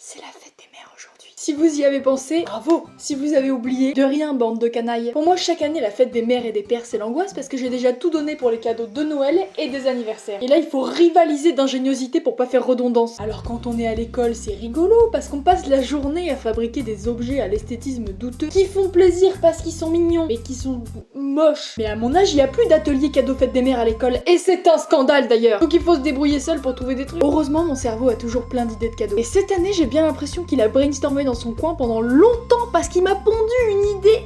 C'est la fête des mères aujourd'hui. Si vous y avez pensé, bravo. Si vous avez oublié, de rien, bande de canailles. Pour moi, chaque année, la fête des mères et des pères, c'est l'angoisse parce que j'ai déjà tout donné pour les cadeaux de Noël et des anniversaires. Et là, il faut rivaliser d'ingéniosité pour pas faire redondance. Alors quand on est à l'école, c'est rigolo parce qu'on passe la journée à fabriquer des objets à l'esthétisme douteux qui font plaisir parce qu'ils sont mignons mais qui sont moches. Mais à mon âge, il y a plus d'atelier cadeaux fête des mères à l'école et c'est un scandale d'ailleurs. Donc il faut se débrouiller seul pour trouver des trucs. Heureusement, mon cerveau a toujours plein d'idées de cadeaux. Et cette année, j'ai bien l'impression qu'il a brainstormé dans son coin pendant longtemps parce qu'il m'a pondu une idée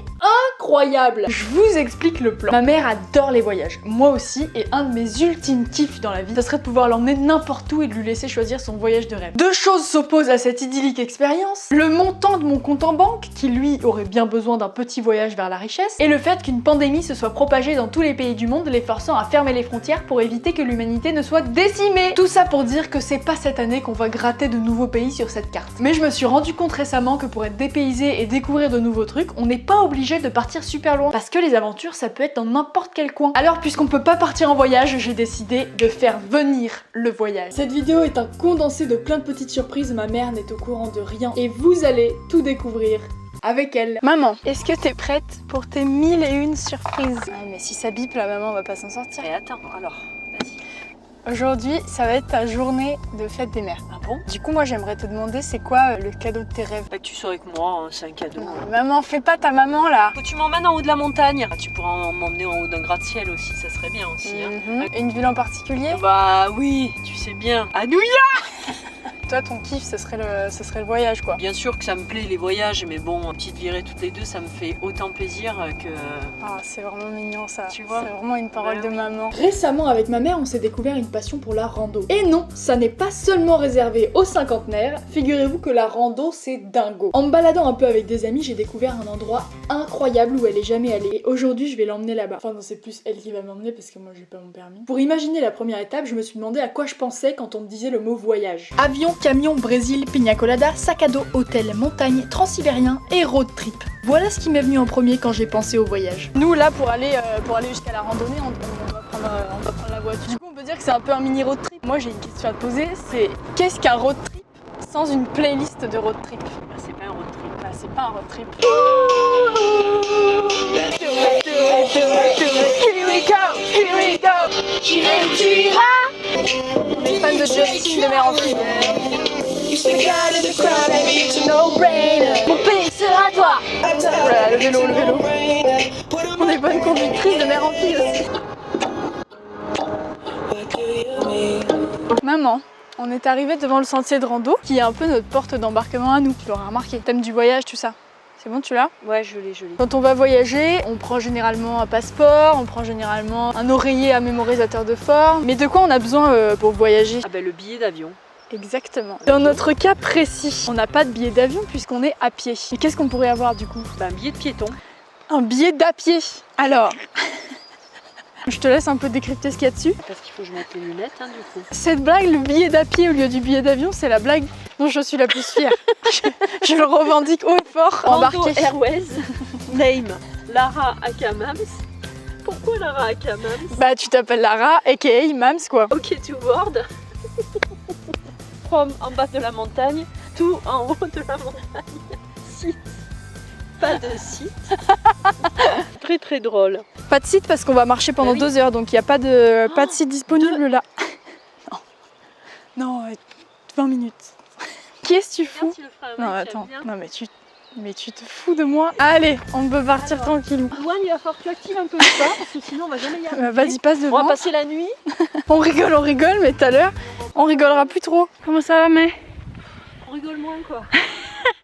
incroyable. Je vous explique le plan. Ma mère adore les voyages, moi aussi, et un de mes ultimes kiffs dans la vie, ça serait de pouvoir l'emmener n'importe où et de lui laisser choisir son voyage de rêve. Deux choses s'opposent à cette idyllique expérience. Le montant de mon compte en banque, qui lui aurait bien besoin d'un petit voyage vers la richesse, et le fait qu'une pandémie se soit propagée dans tous les pays du monde, les forçant à fermer les frontières pour éviter que l'humanité ne soit décimée. Tout ça pour dire que c'est pas cette année qu'on va gratter de nouveaux pays sur cette carte. Mais je me suis rendu compte récemment que pour être dépaysé et découvrir de nouveaux trucs, on n'est pas obligé de partir super loin. Parce que les aventures, ça peut être dans n'importe quel coin. Alors puisqu'on peut pas partir en voyage, j'ai décidé de faire venir le voyage. Cette vidéo est un condensé de plein de petites surprises, ma mère n'est au courant de rien. Et vous allez tout découvrir avec elle. Maman, est-ce que t'es prête pour tes 1001 surprises? Ah, mais si ça bip, la maman va pas s'en sortir. Et attends, alors, vas-y. Aujourd'hui, ça va être ta journée de fête des mères. Ah bon? Du coup, moi, j'aimerais te demander, c'est quoi le cadeau de tes rêves? Bah tu saurais que moi, hein, c'est un cadeau. Non, maman, fais pas ta maman, là. Faut que tu m'emmènes en haut de la montagne. Ah, tu pourras m'emmener en haut d'un gratte-ciel aussi, ça serait bien aussi. Hein. Une ville en particulier? Bah oui, tu sais bien. À New York! Toi, ton kiff, ce serait le voyage, quoi. Bien sûr que ça me plaît les voyages, mais bon, une petite virée toutes les deux, ça me fait autant plaisir que... Ah, c'est vraiment mignon, ça. Tu vois? C'est vraiment une parole Bah de oui. maman. Récemment, avec ma mère, on s'est découvert une passion pour la rando. Et non, ça n'est pas seulement réservé aux cinquantenaires, figurez-vous que la rando, c'est dingo. En me baladant un peu avec des amis, j'ai découvert un endroit incroyable où elle est jamais allée. Et aujourd'hui, je vais l'emmener là-bas. Enfin non, c'est plus elle qui va m'emmener parce que moi, j'ai pas mon permis. Pour imaginer la première étape, je me suis demandé à quoi je pensais quand on me disait le mot voyage. Avion, camion, Brésil, pina colada, sac à dos, hôtel, montagne, transsibérien et road trip. Voilà ce qui m'est venu en premier quand j'ai pensé au voyage. Nous, là, pour aller jusqu'à la randonnée, on va prendre la voiture. Du coup, on peut dire que c'est un peu un mini road trip. Moi, j'ai une question à te poser, c'est qu'est-ce qu'un road trip sans une playlist de road trip? Bah, c'est pas un road trip. Bah, c'est pas un road trip. On est fan de Justin de Mère en Fille. Mon pays sera toi. Voilà, le vélo. On est bonne conductrice de Mère en Fille aussi. Maman, on est arrivé devant le sentier de rando, qui est un peu notre porte d'embarquement à nous. Tu l'auras remarqué. Thème du voyage, tout ça. C'est bon, tu l'as? Ouais, je l'ai. Quand on va voyager, on prend généralement un passeport, on prend généralement un oreiller à mémorisateur de forme. Mais de quoi on a besoin pour voyager? Ah bah le billet d'avion. Exactement. Dans notre cas précis, on n'a pas de billet d'avion puisqu'on est à pied. Mais qu'est-ce qu'on pourrait avoir du coup? Bah un billet de piéton. Un billet d'à pied. Alors, je te laisse un peu décrypter ce qu'il y a dessus. Parce qu'il faut que je mette les lunettes, hein, du coup. Cette blague, le billet d'à pied au lieu du billet d'avion, c'est la blague dont je suis la plus fière. je le revendique haut et fort. Rando Embarqué. Airways, name Lara Akamams. Pourquoi Lara Akamams? Bah tu t'appelles Lara, aka Mams quoi. Ok to board. From en bas de la montagne, to en haut de la montagne. Site. Pas de site. Très drôle. Pas de site parce qu'on va marcher pendant 2 heures, donc il n'y a pas de site disponible là. Non, 20 minutes. Qu'est-ce que tu fous? Non attends, non mais tu te fous de moi. Allez, on peut partir tranquillou. Douane, il va falloir que tu actives un peu le pas, parce que sinon on va jamais y arriver. Vas-y, passe devant. On va passer la nuit. On rigole, mais tout à l'heure, on rigolera plus trop. Comment ça va, mais? On rigole moins quoi.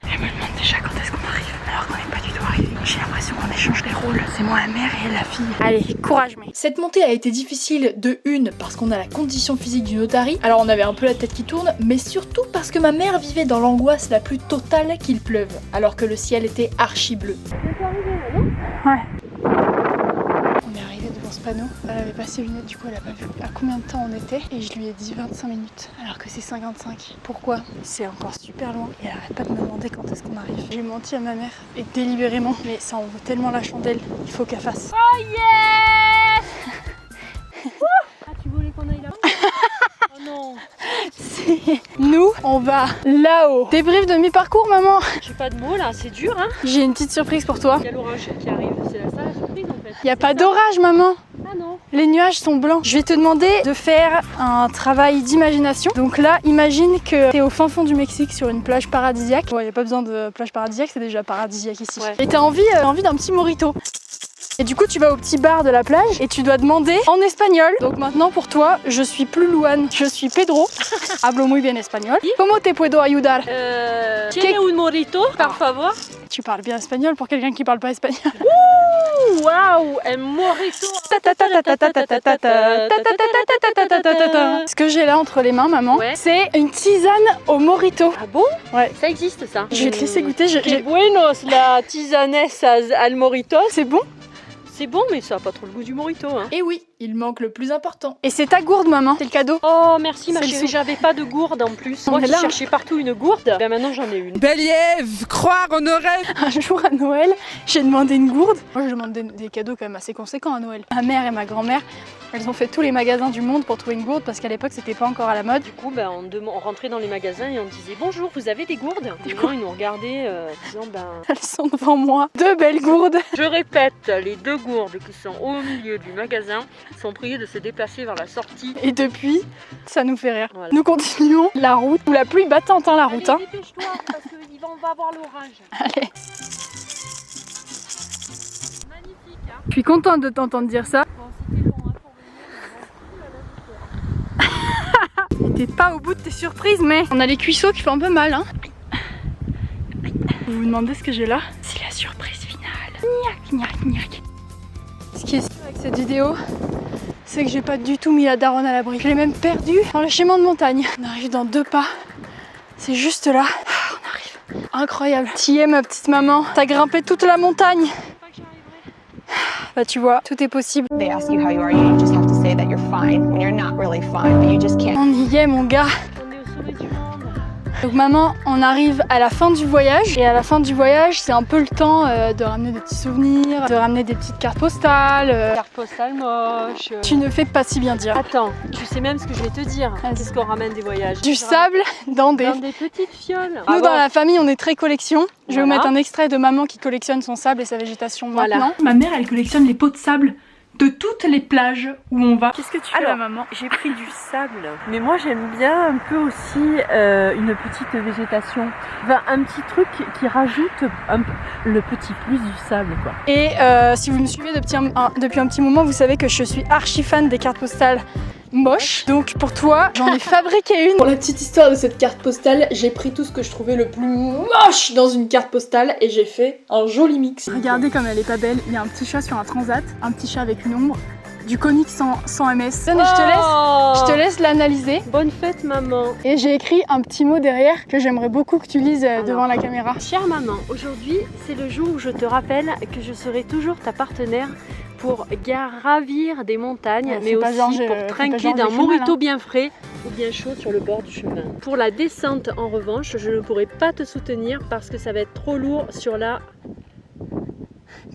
Elle me demande déjà quand est-ce qu'on arrive, alors qu'on n'est pas du tout arrivé. J'ai l'impression qu'on échange les rôles. C'est moi la mère et elle la fille. Allez, courage, mec. Cette montée a été difficile de une parce qu'on a la condition physique d'une otarie, alors on avait un peu la tête qui tourne, mais surtout parce que ma mère vivait dans l'angoisse la plus totale qu'il pleuve, alors que le ciel était archi bleu. Ouais. On est arrivé devant ce panneau. Elle avait pas ses lunettes, du coup elle a pas vu à combien de temps on était. Et je lui ai dit 25 minutes, alors que c'est 55. Pourquoi? C'est encore super loin. Et elle arrête pas de me demander quand est-ce qu'on arrive. J'ai menti à ma mère, et délibérément. Mais ça en vaut tellement la chandelle, il faut qu'elle fasse. Oh yes. Ah tu voulais qu'on aille là? Oh non. C'est Nous, on va là-haut. Débrief de mi-parcours, maman. J'ai pas de mots là, c'est dur hein. J'ai une petite surprise pour toi. Il y a l'orage qui arrive, c'est ça la surprise en fait. Il n'y a pas d'orage, maman. Ah non. Les nuages sont blancs. Je vais te demander de faire un travail d'imagination. Donc là, imagine que tu es au fin fond du Mexique sur une plage paradisiaque. Bon, il n'y a pas besoin de plage paradisiaque, c'est déjà paradisiaque ici. Ouais. Et tu as envie d'un petit mojito. Et du coup, tu vas au petit bar de la plage et tu dois demander en espagnol. Donc maintenant, pour toi, je suis plus Luan, je suis Pedro. Hablo muy bien espagnol. ¿Cómo te puedo ayudar? Tiene un morito, par favor. Tu parles bien espagnol pour quelqu'un qui parle pas espagnol. Waouh, un morito. Ce que j'ai là entre les mains, maman, Ouais. c'est une tisane au mojito. Ah bon? Ouais. Ça existe ça. Je vais te laisser goûter. Que buenos la tisanesse al morito. C'est bon? C'est bon, mais ça a pas trop le goût du morito. Hein. Et oui, il manque le plus important. Et c'est ta gourde, maman. C'est le cadeau. Oh, merci ma C'est le chérie. sou. J'avais pas de gourde en plus. On Moi est qui là. cherchais partout une gourde, ben maintenant j'en ai une. Belle-Ève, croire en nos rêves. Un jour à Noël, j'ai demandé une gourde. Moi, je demande des cadeaux quand même assez conséquents à Noël. Ma mère et ma grand-mère, elles ont fait tous les magasins du monde pour trouver une gourde parce qu'à l'époque, c'était pas encore à la mode. Du coup, ben, on rentrait dans les magasins et on disait bonjour, vous avez des gourdes? Les gens ils nous regardaient disant ben. Elles sont devant moi. Deux belles gourdes. Je répète, les deux gourdes qui sont au milieu du magasin sont priées de se déplacer vers la sortie. Et depuis, ça nous fait rire. Voilà. Nous continuons la route, ou la pluie battante, hein, la route. Hein. Allez, dépêche-toi parce qu'on va avoir l'orage. Allez. Magnifique, hein. Je suis contente de t'entendre dire ça. Bon, c'était long hein, pour venir, mais T'es pas au bout de tes surprises, mais on a les cuisseaux qui font un peu mal. Hein. Vous vous demandez ce que j'ai là? C'est la surprise finale. Gnac, gnac, gnac. Ce qui est sûr avec cette vidéo, c'est que j'ai pas du tout mis la daronne à l'abri. Je l'ai même perdue dans le chemin de montagne. On arrive dans 2 pas. C'est juste là. Ah, on arrive. Incroyable. T'y es, ma petite maman. T'as grimpé toute la montagne. pas que j'arriverai. Bah tu vois, tout est possible. They ask you how you are, you just have to say that you're fine when you're not really fine, but you just can't. On y est, mon gars. On est au sommet du monde. Donc maman, on arrive à la fin du voyage et à la fin du voyage, c'est un peu le temps de ramener des petits souvenirs, de ramener des petites cartes postales. Carte postale moche. Tu ne fais pas si bien dire. Attends, tu sais même ce que je vais te dire. Vas-y. Qu'est-ce qu'on ramène des voyages? Du sable dans des... Dans des petites fioles. Nous dans la famille, on est très collection. Je vais vous Voilà. mettre un extrait de maman qui collectionne son sable et sa végétation Voilà. maintenant. Ma mère, elle collectionne les pots de sable de toutes les plages où on va. Qu'est-ce que tu fais là, maman? J'ai pris du sable, mais moi j'aime bien un peu aussi une petite végétation. Enfin, un petit truc qui rajoute le petit plus du sable quoi. Et si vous me suivez depuis un petit moment, vous savez que je suis archi fan des cartes postales moches. Donc pour toi, j'en ai fabriqué une. Pour la petite histoire de cette carte postale, j'ai pris tout ce que je trouvais le plus moche dans une carte postale et j'ai fait un joli mix. Regardez comme elle est pas belle. Il y a un petit chat sur un transat, un petit chat avec une ombre, du comics sans MS. Je te laisse l'analyser. Bonne fête maman. Et j'ai écrit un petit mot derrière que j'aimerais beaucoup que tu lises devant la caméra. Chère maman, aujourd'hui c'est le jour où je te rappelle que je serai toujours ta partenaire pour gravir des montagnes, Ouais, mais fais pas aussi genre, fais pour pas trinquer genre, d'un j'ai fait mal, mojito hein. bien frais ou bien chaud sur le bord du chemin. Pour la descente en revanche, je ne pourrai pas te soutenir parce que ça va être trop lourd sur la...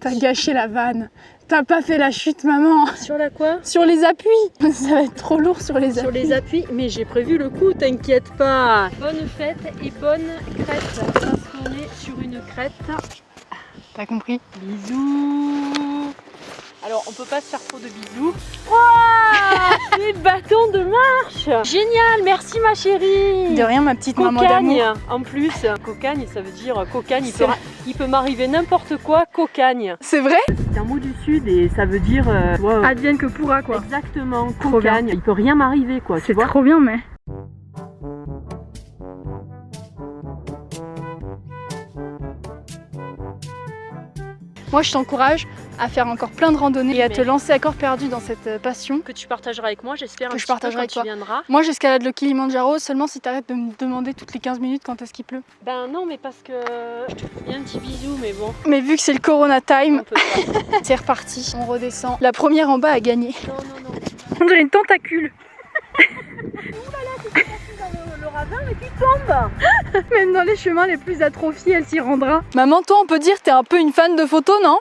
T'as gâché la vanne. T'as pas fait la chute, maman. Sur la quoi? Sur les appuis. Ça va être trop lourd sur les appuis. Sur les appuis, mais j'ai prévu le coup, t'inquiète pas. Bonne fête et bonne crête, parce qu'on est sur une crête. T'as compris? Bisous. Alors, on peut pas se faire trop de bisous. Waouh, des bâtons de marche. Génial, merci ma chérie. De rien, ma petite maman d'amour. Cocagne, en plus. Cocagne, ça veut dire cocagne. Il peut m'arriver n'importe quoi, cocagne. C'est vrai? C'est un mot du sud et ça veut dire... wow. Advienne que pourra, quoi. Exactement, Trop bien. cocagne. Il peut rien m'arriver, quoi, tu vois. Trop bien, mais... Moi, je t'encourage à faire encore plein de randonnées et à te lancer à corps perdu dans cette passion. Que tu partageras avec moi, j'espère, Que un je petit peu partagerai quand avec tu toi. viendras. Moi, j'escalade le Kilimandjaro seulement si t'arrêtes de me demander toutes les 15 minutes quand est-ce qu'il pleut. Ben non, mais parce que je te fais bien un petit bisou, mais bon, Mais vu que c'est le Corona Time, on peut pas. c'est reparti. On redescend. La première en bas a gagné. Non, non, non. On dirait une tentacule. Le ravin, mais qui tombe. Même dans les chemins les plus atrophiés, elle s'y rendra. Maman, toi, on peut dire que t'es un peu une fan de photos, non?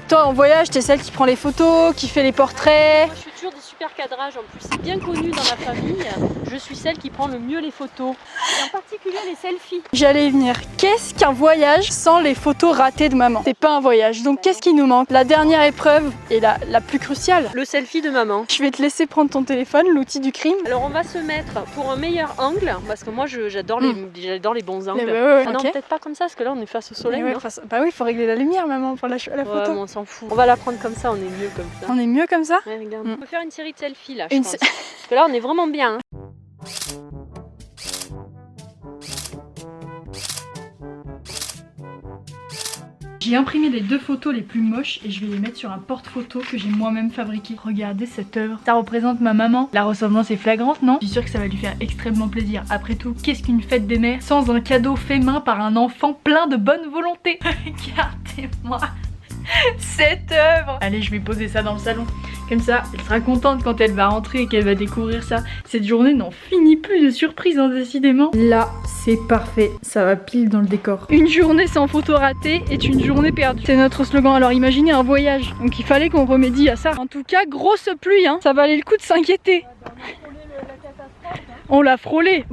Toi en voyage, t'es celle qui prend les photos, qui fait les portraits. Moi je fais toujours des super cadrages en plus, c'est bien connu dans la famille. Je suis celle qui prend le mieux les photos, et en particulier les selfies. J'allais y venir. Qu'est-ce qu'un voyage sans les photos ratées de maman? C'est pas un voyage, donc qu'est-ce qui nous manque? La dernière épreuve et la plus cruciale. Le selfie de maman. Je vais te laisser prendre ton téléphone, l'outil du crime. Alors on va se mettre pour un meilleur angle, parce que moi j'adore les bons angles. Ouais, Ah non, ok. peut-être pas comme ça, parce que là on est face au soleil. Ouais, non bah oui, faut régler la lumière maman pour la Ouais, photo. mais on s'en fout. On va la prendre comme ça, on est mieux comme ça. On est mieux comme ça? Ouais, regarde. Mm. On peut faire une série de selfies là, Une je pense. Parce que là on est vraiment bien. Hein. J'ai imprimé les 2 photos les plus moches et je vais les mettre sur un porte-photo que j'ai moi-même fabriqué. Regardez cette œuvre. Ça représente ma maman. La ressemblance est flagrante, non? Je suis sûre que ça va lui faire extrêmement plaisir. Après tout, qu'est-ce qu'une fête des mères sans un cadeau fait main par un enfant plein de bonne volonté? Regardez-moi cette œuvre. Allez, je vais poser ça dans le salon. Comme ça, elle sera contente quand elle va rentrer et qu'elle va découvrir ça. Cette journée n'en finit plus de surprises, hein, décidément. Là, c'est parfait. Ça va pile dans le décor. Une journée sans photo ratée est une journée perdue. C'est notre slogan. Alors imaginez un voyage. Donc il fallait qu'on remédie à ça. En tout cas, grosse pluie, hein. Ça valait le coup de s'inquiéter. On l'a frôlé.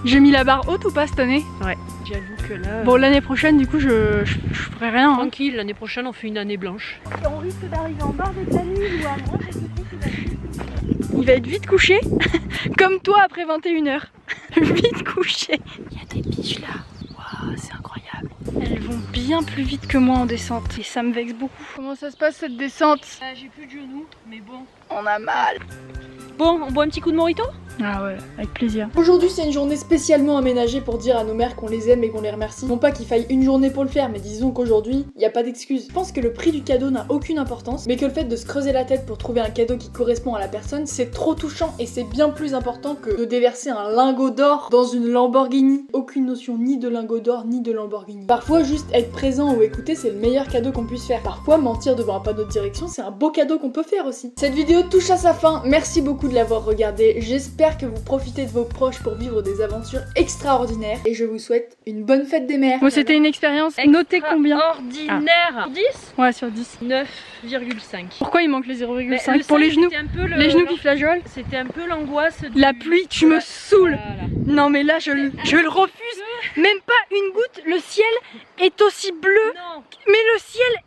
J'ai mis la barre haute ou pas cette année? Ouais, j'avoue que là. Bon, l'année prochaine, du coup, je ferai rien. Hein. Tranquille, l'année prochaine on fait une année blanche. On risque d'arriver en bord de la nuit ou à moi. Il va être vite couché. Comme toi après 21h. Vite couché. Il y a des biches là. Waouh, c'est incroyable. Elles vont bien plus vite que moi en descente. Et ça me vexe beaucoup. Comment ça se passe cette descente? J'ai plus de genoux, mais bon. On a mal. Bon, on boit un petit coup de mojito? Ah ouais, avec plaisir. Aujourd'hui, c'est une journée spécialement aménagée pour dire à nos mères qu'on les aime et qu'on les remercie. Non pas qu'il faille une journée pour le faire, mais disons qu'aujourd'hui, il n'y a pas d'excuse. Je pense que le prix du cadeau n'a aucune importance, mais que le fait de se creuser la tête pour trouver un cadeau qui correspond à la personne, c'est trop touchant et c'est bien plus important que de déverser un lingot d'or dans une Lamborghini. Aucune notion ni de lingot d'or ni de Lamborghini. Parfois, juste être présent ou écouter, c'est le meilleur cadeau qu'on puisse faire. Parfois, mentir devant un panneau de direction, c'est un beau cadeau qu'on peut faire aussi. Cette vidéo touche à sa fin. Merci beaucoup de l'avoir regardée. J'espère que vous profitez de vos proches pour vivre des aventures extraordinaires et je vous souhaite une bonne fête des mères. Bon, c'était une expérience. Notez combien? Ordinaire. 10 Ouais, sur 10. 9,5. Pourquoi il manque les 0,5? Pour les genoux? Les genoux qui flageolent? C'était un peu l'angoisse de... La pluie, tu me saoules. Voilà. Non mais là, je le refuse. Même pas une goutte. Le ciel est aussi bleu. Non. Mais le ciel